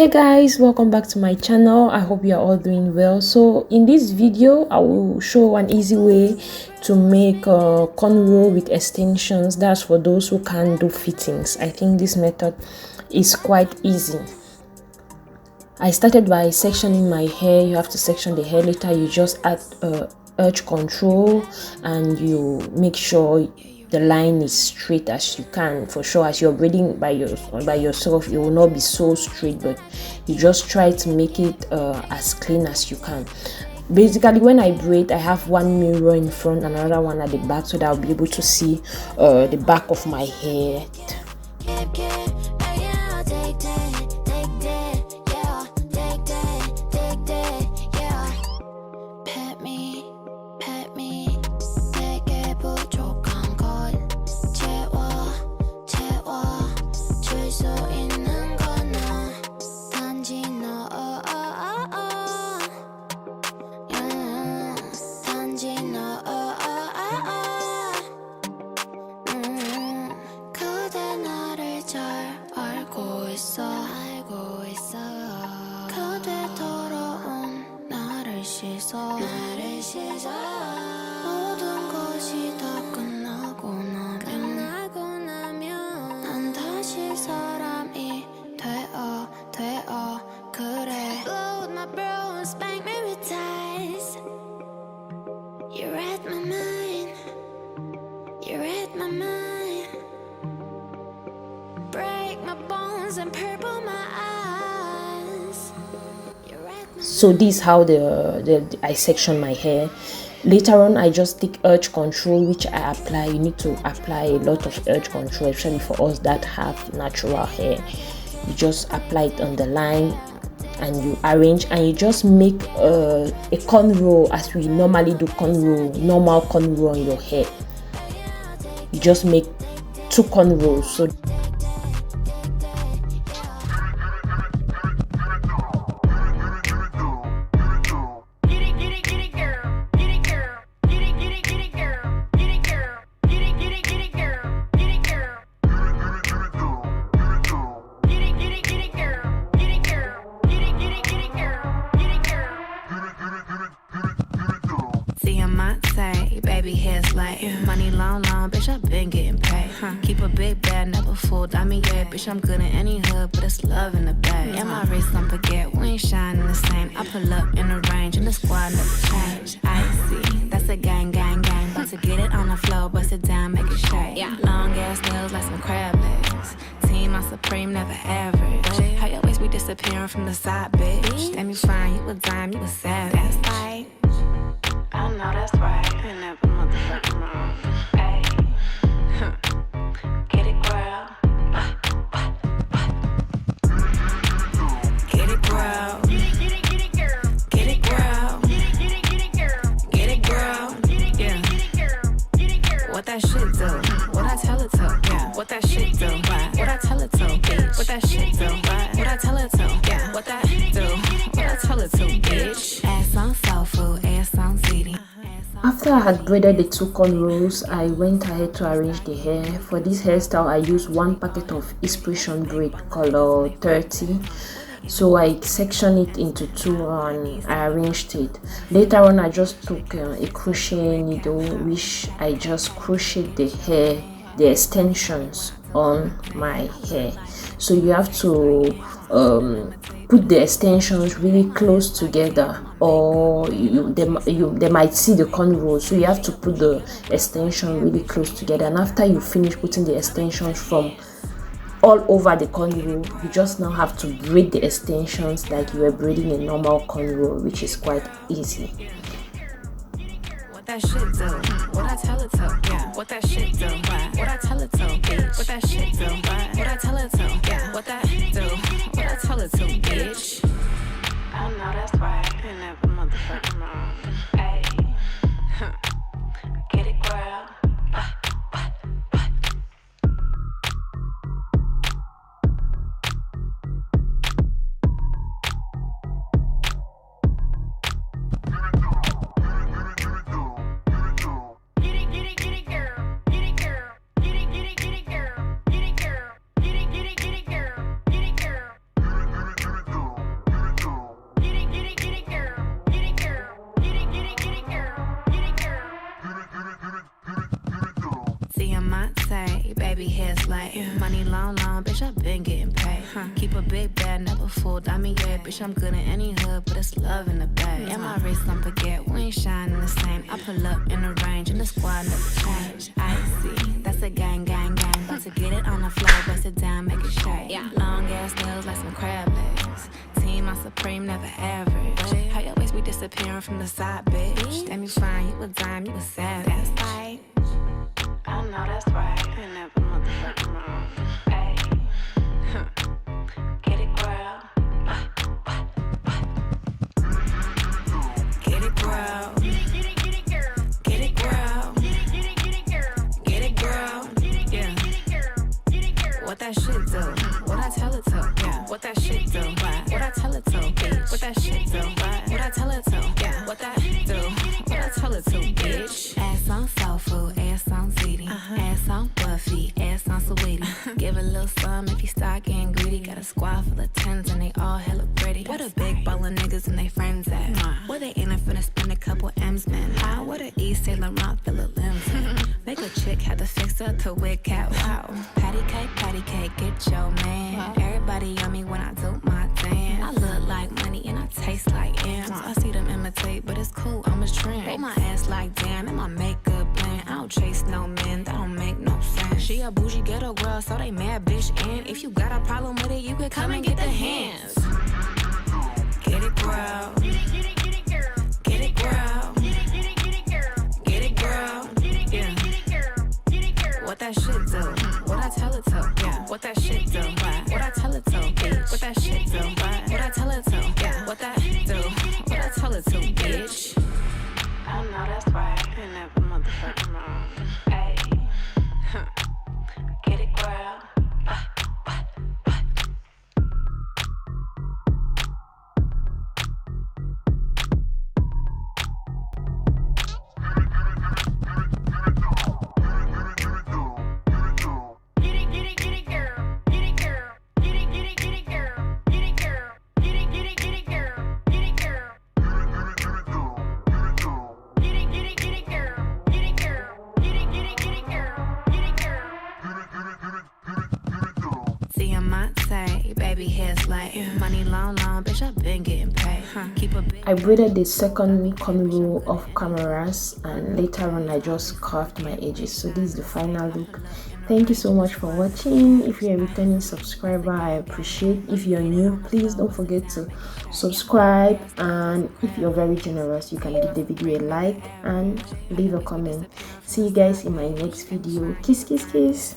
Hey guys, welcome back to my channel. I hope you are all doing well. So in this video I will show an easy way to make a cornrow with extensions. That's for those who can't do fittings. I think this method is quite easy. I started by sectioning my hair. You have to section the hair. Later you just add edge control and you make sure the line is straight as you can. For sure, as you're braiding by yourself, it will not be so straight, but you just try to make it as clean as you can. Basically, when I braid, I have one mirror in front and another one at the back, so that I'll be able to see the back of my hair. 모든 것이 다 끝나고 나면 난 다시 사람이 되어 그래. Blow with my bro and spank me with ties. You read my mind. You read my mind. Break my bones and purple my eyes. So this is how I section my hair. Later on, I just take edge control, which I apply. You need to apply a lot of edge control, especially for us that have natural hair. You just apply it on the line and you arrange, and you just make a cornrow as we normally do normal cornrow on your hair. You just make 2 cornrows. So baby hair's like money long, bitch, I've been getting paid. Keep a big bag, never fooled. I mean, yeah, bitch, I'm good in any hood, but it's love in the bag. And my wrist, don't forget, we ain't shining the same. I pull up in the range, and the squad never change. I see, that's a gang. About to get it on the floor, bust it down, make it shake. Long ass nails like some crab legs. Team, I'm supreme, never average. How you always be disappearing from the side, bitch? Damn, you fine, you a dime, you a savage. That's right. I know that's right. Ain't never motherfucking wrong. Ay. Get it, girl. Get it, girl. Get it, girl. Get it, girl. Get it, girl. Yeah. What that shit do? What I tell it to? Yeah. What that shit do? What I tell it to? Bitch. What that shit do? What I tell it to? Yeah. What that do? What I tell it to? Bitch. Ass on soul food. Ass on ziti. After I had braided the 2 cornrows, I went ahead to arrange the hair. For this hairstyle, I used 1 packet of X-pression braid color 30. So I sectioned it into 2 and I arranged it. Later on, I just took a crochet needle, which I just crocheted the extensions on my hair. So you have to put the extensions really close together, or they might see the cornrows, so you have to put the extension really close together. And after you finish putting the extensions from all over the cornrow, you just now have to braid the extensions like you were braiding a normal cornrow, which is quite easy. What that shit do? What I tell it to? Yeah. What that shit do? What I tell it to? Bitch. What that shit do? What I tell it to? Yeah. What that do? What I tell it to? Bitch. I know that's right. Ain't never motherfucking wrong. Ay. Get it, girl. pay. Money long, long, bitch, I been getting paid. Keep a big bag, never fooled. I mean, yeah, bitch, I'm good in any hood, but it's love in the bag. And my wrist, don't forget, we ain't shining the same. I pull up in the range, and the squad never change. I see, that's a gang, gang, gang. About to get it on the floor, bust it down, make it shake. Yeah. Long ass nails like some crab legs. Team, I'm supreme, never average. How your waist be disappearing from the side, bitch? Damn, you fine, you a dime, you a savage. That's right. I know that's right. I never motherfucking wrong. Hey, get it, girl. Get it, girl. Get it, get it, get it, girl. Get it, girl. Get it, get it, get it, girl. Get it, girl. Get it, get it, get it, girl. Get it, girl. What that shit do? What I tell it to? Yeah. What that shit do? What I tell it to? Bitch. What that shit do? What I tell it to? Yeah. What that do? What I tell it to? Bitch. Ass on soul food, ass on ziti, ass on Buffy, ass on sweetie. Give a little some if you start getting greedy. Got a squad full of tens and they all hella pretty. What a big ball of niggas and they friends at? Where they ain't finna spend a couple M's, man. How? What a East Saint Laurent fill of limbs. Make a chick had to fix her to wig cat. Wow. Patty cake, get your man. Everybody on me when I do my dance. I look like money and I taste like M's. I see them imitate, but it's cool, I'm a trend. They my ass like damn, and my makeup blend. I don't chase no men, that don't make no sense. She a bougie ghetto girl, so they mad bitch. And if you got a problem with it, you could come and get the hands. Get it, girl. Get it, get it, get it, girl. Get it, girl. Get it, get it, get it, girl. Get it, girl. Get it, get it, get it, girl. Get it, girl. What that shit do? What I tell it to? Yeah. What that shit do? What I tell it to? Bitch. What that shit do? What I tell it to? Yeah. What that do? What I tell it to? Bitch. I know that's right. I never motherfucking wrong. Hey, get it, girl. Baby hair's like money long, long, bitch, I been getting paid. Keep a big. I braided the second cornrow of Cornrows, and later on I just carved my edges. So this is the final look. Thank you so much for watching. If you're a returning subscriber, I appreciate. If you're new, please don't forget to subscribe, and if you're very generous, you can give the video a like and leave a comment. See you guys in my next video. Kiss kiss kiss.